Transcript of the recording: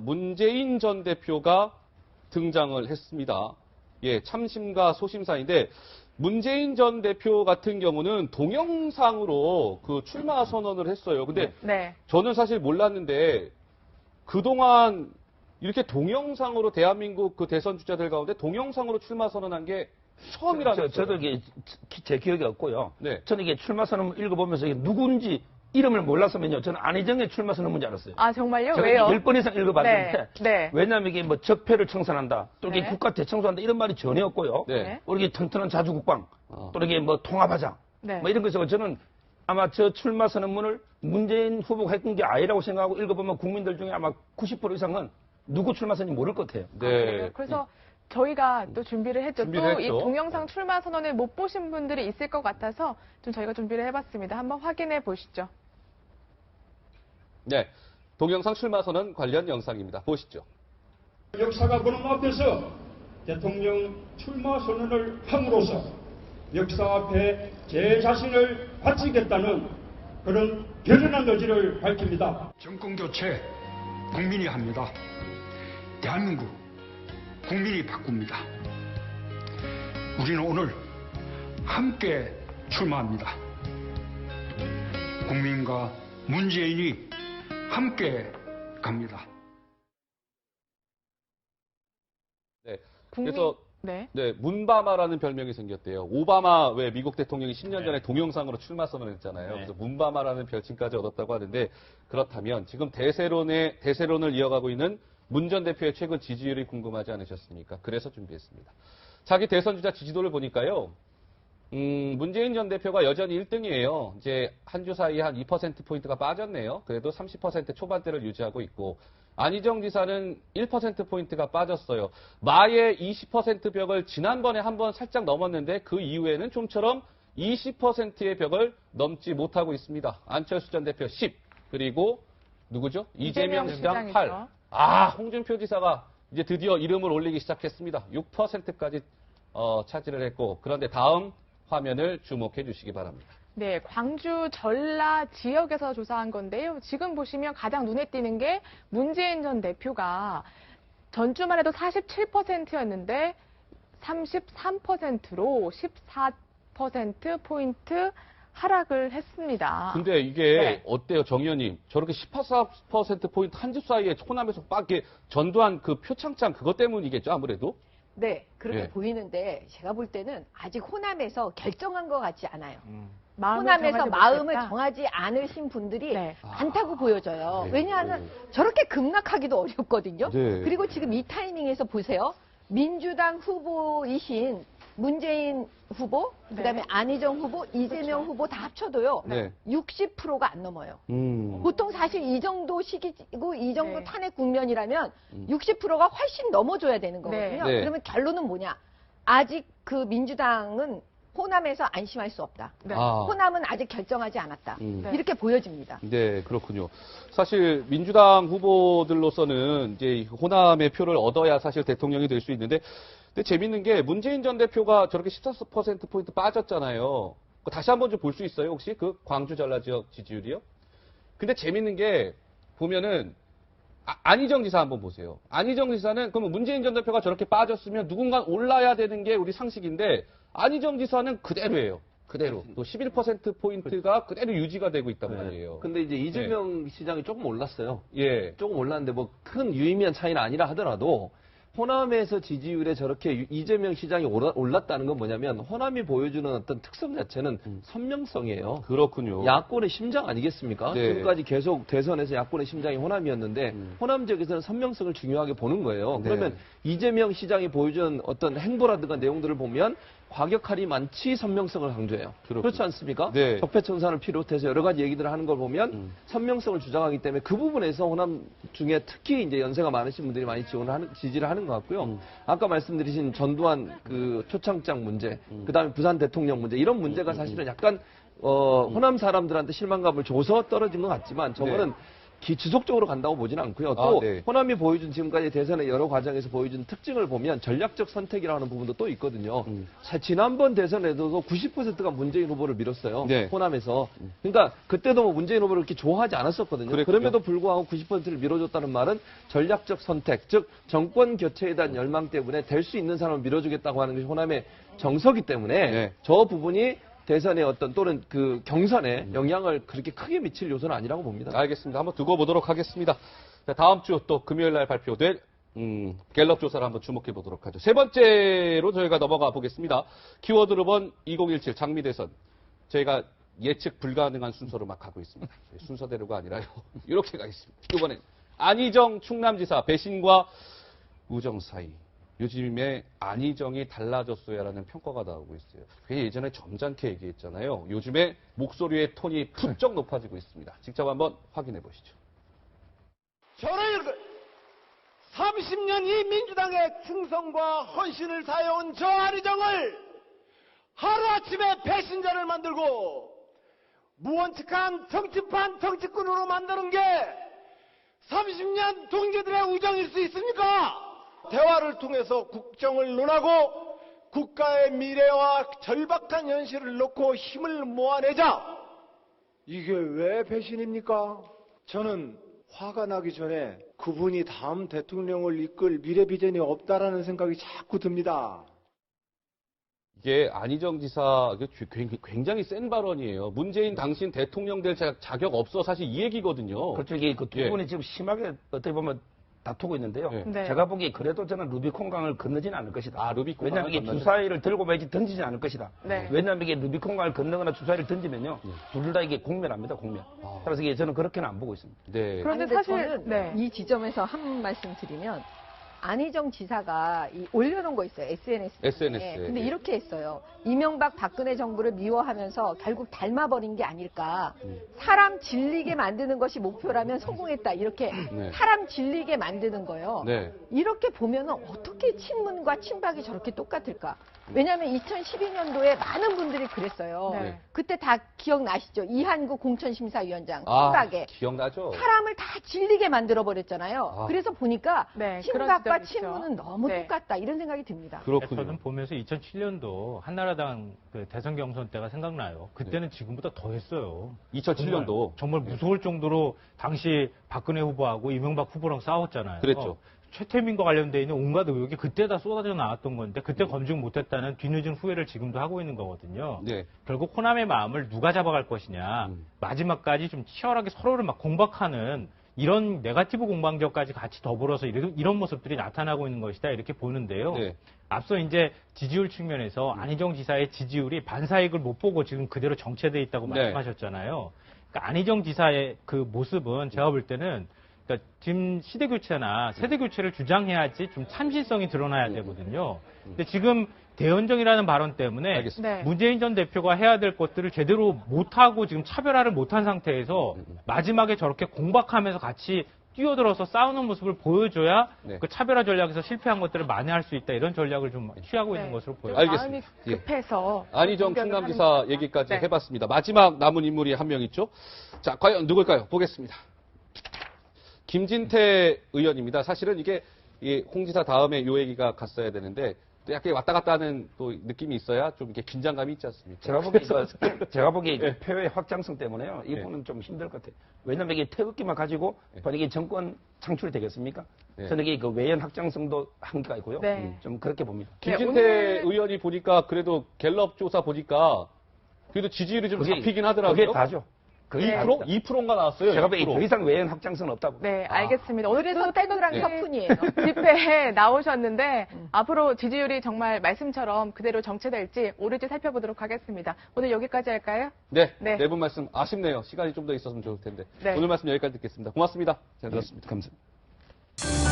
문재인 전 대표가 등장을 했습니다. 예, 참심과 소심사인데 문재인 전 대표 같은 경우는 동영상으로 그 출마 선언을 했어요. 근데 네. 저는 사실 몰랐는데 그동안 이렇게 동영상으로 대한민국 그 대선 주자들 가운데 동영상으로 출마 선언한 게 처음이라면서요. 저도 이게 제 기억이 없고요. 네. 저는 이게 출마 선언 읽어보면서 이게 누군지 이름을 몰랐으면요. 저는 안희정의 출마 선언문 줄 알았어요. 아, 정말요? 제가 왜요? 10번 이상 읽어봤는데 네. 왜냐하면 이게 뭐 적폐를 청산한다. 또 이게 네. 국가 대청소한다. 이런 말이 전혀 없고요. 네. 우리 튼튼한 자주국방 또 이게 뭐 통합하자. 네. 뭐 이런 것에서 저는 아마 저 출마 선언문을 문재인 후보가 했던 게 아니라고 생각하고 읽어보면 국민들 중에 아마 90% 이상은 누구 출마 선언인지 모를 것 같아요. 네. 그래서 저희가 또 준비를 했죠. 준비를 또 이 했죠. 동영상 출마 선언을 못 보신 분들이 있을 것 같아서 좀 저희가 준비를 해봤습니다. 한번 확인해 보시죠. 네. 동영상 출마 선언 관련 영상입니다. 보시죠. 역사가 보는 앞에서 대통령 출마 선언을 함으로써 역사 앞에 제 자신을 바치겠다는 그런 결연한 의지를 밝힙니다. 정권 교체 국민이 합니다. 대한민국 국민이 바꿉니다. 우리는 오늘 함께 출마합니다. 국민과 문재인이 함께 갑니다. 네. 그래서 네. 네, 문바마라는 별명이 생겼대요. 오바마 왜 미국 대통령이 10년 전에 동영상으로 출마 선언을 했잖아요. 그래서 문바마라는 별칭까지 얻었다고 하는데 그렇다면 지금 대세론을 이어가고 있는 문 전 대표의 최근 지지율이 궁금하지 않으셨습니까? 그래서 준비했습니다. 자기 대선 주자 지지도를 보니까요. 문재인 전 대표가 여전히 1등이에요. 이제 한 주 사이에 한 2%포인트가 빠졌네요. 그래도 30% 초반대를 유지하고 있고, 안희정 지사는 1%포인트가 빠졌어요. 마의 20% 벽을 지난번에 한번 살짝 넘었는데 그 이후에는 좀처럼 20%의 벽을 넘지 못하고 있습니다. 안철수 전 대표 10, 그리고 누구죠? 이재명 시장 8. 홍준표 지사가 이제 드디어 이름을 올리기 시작했습니다. 6%까지 차지를 했고, 그런데 다음 화면을 주목해 주시기 바랍니다. 네, 광주 전라 지역에서 조사한 건데요. 지금 보시면 가장 눈에 띄는 게 문재인 전 대표가 전주만 해도 47%였는데 33%로 14%포인트 하락을 했습니다. 근데 이게 네. 어때요, 정 의원님? 저렇게 14%포인트 한 주 사이에 호남에서 막 이렇게 전두환 그 표창장 그것 때문이겠죠, 아무래도? 네, 그렇게 네. 보이는데 제가 볼 때는 아직 호남에서 결정한 것 같지 않아요. 마음을 호남에서 정하지 마음을 못했다. 정하지 않으신 분들이 네. 많다고 보여져요. 네. 왜냐하면 저렇게 급락하기도 어렵거든요. 네. 그리고 지금 이 타이밍에서 보세요. 민주당 후보이신 문재인 후보, 그다음에 네. 안희정 후보, 이재명 그렇죠. 후보 다 합쳐도요. 네. 60%가 안 넘어요. 음. 보통 사실 이 정도 시기고 이 정도 네. 탄핵 국면이라면 60%가 훨씬 넘어줘야 되는 거거든요. 네. 그러면 결론은 뭐냐? 아직 그 민주당은 호남에서 안심할 수 없다. 네. 호남은 아직 결정하지 않았다. 네. 이렇게 보여집니다. 네, 그렇군요. 사실 민주당 후보들로서는 이제 호남의 표를 얻어야 사실 대통령이 될 수 있는데, 근데 재밌는 게 문재인 전 대표가 저렇게 14%포인트 빠졌잖아요. 다시 한번 좀 볼 수 있어요, 혹시? 그 광주 전라 지역 지지율이요? 근데 재밌는 게 보면은 안희정 지사 한번 보세요. 안희정 지사는 그러면 문재인 전 대표가 저렇게 빠졌으면 누군가 올라야 되는 게 우리 상식인데 안희정 지사는 그대로예요. 그대로. 또 11%포인트가 그대로 유지가 되고 있단 말이에요. 근데 이제 이재명 시장이 조금 올랐어요. 예. 조금 올랐는데 뭐 큰 유의미한 차이는 아니라 하더라도 호남에서 지지율에 저렇게 이재명 시장이 올랐다는 건 뭐냐면 호남이 보여주는 어떤 특성 자체는 선명성이에요. 그렇군요. 야권의 심장 아니겠습니까? 네. 지금까지 계속 대선에서 야권의 심장이 호남이었는데 호남 지역에서는 선명성을 중요하게 보는 거예요. 네. 그러면 이재명 시장이 보여준 어떤 행보라든가 내용들을 보면 과격하리 많지 선명성을 강조해요. 그렇지 않습니까? 네. 적폐청산을 비롯해서 여러 가지 얘기들을 하는 걸 보면 선명성을 주장하기 때문에 그 부분에서 호남 중에 특히 이제 연세가 많으신 분들이 많이 지지를 하는 것 같고요. 아까 말씀드리신 전두환 그 표창장 문제, 그다음에 부산 대통령 문제 이런 문제가 사실은 약간 호남 사람들한테 실망감을 줘서 떨어진 것 같지만 저거는 지속적으로 간다고 보지는 않고요. 아, 또 네. 호남이 보여준 지금까지 대선의 여러 과정에서 보여준 특징을 보면 전략적 선택이라는 부분도 또 있거든요. 지난번 대선에도 90%가 문재인 후보를 밀었어요. 네. 호남에서. 그러니까 그때도 뭐 문재인 후보를 그렇게 좋아하지 않았었거든요. 그랬군요. 그럼에도 불구하고 90%를 밀어줬다는 말은 전략적 선택, 즉 정권 교체에 대한 열망 때문에 될 수 있는 사람을 밀어주겠다고 하는 것이 호남의 정서기 때문에 네. 저 부분이 대선의 어떤 또는 그 경선에 영향을 그렇게 크게 미칠 요소는 아니라고 봅니다. 알겠습니다. 한번 두고 보도록 하겠습니다. 자, 다음 주 또 금요일 날 발표될 갤럽 조사를 한번 주목해 보도록 하죠. 세 번째로 저희가 넘어가 보겠습니다. 키워드로 본 2017 장미 대선. 저희가 예측 불가능한 순서로 막 가고 있습니다. 순서대로가 아니라요. 이렇게 가겠습니다. 이번엔 안희정 충남지사 배신과 우정 사이. 요즘에 안희정이 달라졌어야라는 평가가 나오고 있어요. 괜히 예전에 점잖게 얘기했잖아요. 요즘에 목소리의 톤이 푸쩍 높아지고 있습니다. 직접 한번 확인해 보시죠. 저를 30년 이 민주당의 충성과 헌신을 다해온 저 안희정을 하루아침에 배신자를 만들고 무원칙한 정치판 정치꾼으로 만드는 게 30년 동지들의 우정일 수 있습니까? 대화를 통해서 국정을 논하고 국가의 미래와 절박한 현실을 놓고 힘을 모아내자. 이게 왜 배신입니까? 저는 화가 나기 전에 그분이 다음 대통령을 이끌 미래 비전이 없다라는 생각이 자꾸 듭니다. 이게 안희정 지사 굉장히 센 발언이에요. 문재인 당신 대통령 될 자격 없어 사실 이 얘기거든요. 그렇죠. 이게 그 두 예. 분이 지금 심하게 어떻게 보면 다투고 있는데요. 예. 네. 제가 보기에 그래도 저는 루비콘강을 건너지는 않을 것이다. 아, 루비콘강을 왜냐하면 이게 건너지- 주사위를 들고 매지 던지지 않을 것이다. 네. 왜냐하면 이게 루비콘강을 건너거나 주사위를 던지면요. 둘 다 이게 공멸합니다. 공멸. 그래서 이게 저는 그렇게는 안 보고 있습니다. 네. 그런데 근데 사실 저는 네. 이 지점에서 한 말씀 드리면 안희정 지사가 올려놓은 거 있어요. SNS에. SNS에. 근데 네. 이렇게 했어요. 이명박 박근혜 정부를 미워하면서 결국 닮아버린 게 아닐까. 사람 질리게 만드는 것이 목표라면 성공했다. 이렇게 네. 사람 질리게 만드는 거요. 네. 이렇게 보면 어떻게 친문과 친박이 저렇게 똑같을까. 왜냐하면 2012년도에 많은 분들이 그랬어요. 네. 그때 다 기억나시죠? 이한구 공천심사위원장 아, 친박에. 기억나죠? 사람을 다 질리게 만들어버렸잖아요. 아. 그래서 보니까 네, 친박과 그런 지점이 친문은 너무 네. 똑같다 이런 생각이 듭니다. 그렇군요. 저는 보면서 2007년도 한나라당 그 대선 경선 때가 생각나요. 그때는 지금보다 더 했어요. 2007년도. 정말 무서울 정도로 당시 박근혜 후보하고 이명박 후보랑 싸웠잖아요. 그랬죠. 최태민과 관련돼 있는 온갖 의혹이 그때 다 쏟아져 나왔던 건데 그때 검증 못했다는 뒤늦은 후회를 지금도 하고 있는 거거든요. 네. 결국 호남의 마음을 누가 잡아갈 것이냐. 마지막까지 좀 치열하게 서로를 막 공박하는 이런 네거티브 공방전까지 같이 더불어서 이런 모습들이 나타나고 있는 것이다 이렇게 보는데요. 네. 앞서 이제 지지율 측면에서 안희정 지사의 지지율이 반사익을 못 보고 지금 그대로 정체돼 있다고 네. 말씀하셨잖아요. 그러니까 안희정 지사의 그 모습은 제가 볼 때는 그러니까 지금 시대 교체나 세대 교체를 주장해야지 좀 참신성이 드러나야 되거든요. 근데 지금 대연정이라는 발언 때문에 알겠습니다. 네. 문재인 전 대표가 해야 될 것들을 제대로 못하고 지금 차별화를 못한 상태에서 마지막에 저렇게 공박하면서 같이 뛰어들어서 싸우는 모습을 보여줘야 네. 그 차별화 전략에서 실패한 것들을 만회할 수 있다 이런 전략을 좀 취하고 있는 네. 것으로 보여요. 알겠습니다. 마음이 예. 급해서 안희정 공격을 충남지사 하는 거죠. 얘기까지 네. 해봤습니다. 마지막 남은 인물이 한 명 있죠. 자, 과연 누굴까요? 보겠습니다. 김진태 의원입니다. 사실은 이게 이 홍지사 다음에 요 얘기가 갔어야 되는데 또 약간 왔다 갔다 하는 또 느낌이 있어야 좀 이렇게 긴장감이 있지 않습니까? 제가 보기에 그 표의 확장성 때문에요. 이분은 좀 힘들 것 같아요. 왜냐면 이게 태극기만 가지고 만약에 정권 창출이 되겠습니까? 네. 저는 이게 그 외연 확장성도 한계가 있고요. 네. 좀 그렇게 봅니다. 김진태 오늘- 의원이 보니까 그래도 갤럽 조사 보니까 그래도 지지율이 좀 그게- 잡히긴 하더라고요. 그게 다죠. 그게 2%? 다죠. 2%인가 나왔어요. 제가 보기에 2%. 더 이상 외연 확장성은 없다고. 네, 알겠습니다. 오늘도 그래서 땡그랑 태극기 협훈이에요. 집회에 나오셨는데 앞으로 지지율이 정말 말씀처럼 그대로 정체될지 오를지 살펴보도록 하겠습니다. 오늘 여기까지 할까요? 네, 네. 네 분 말씀 아쉽네요. 시간이 좀 더 있었으면 좋을 텐데. 네. 오늘 말씀 여기까지 듣겠습니다. 고맙습니다. 잘 들었습니다. 감사합니다.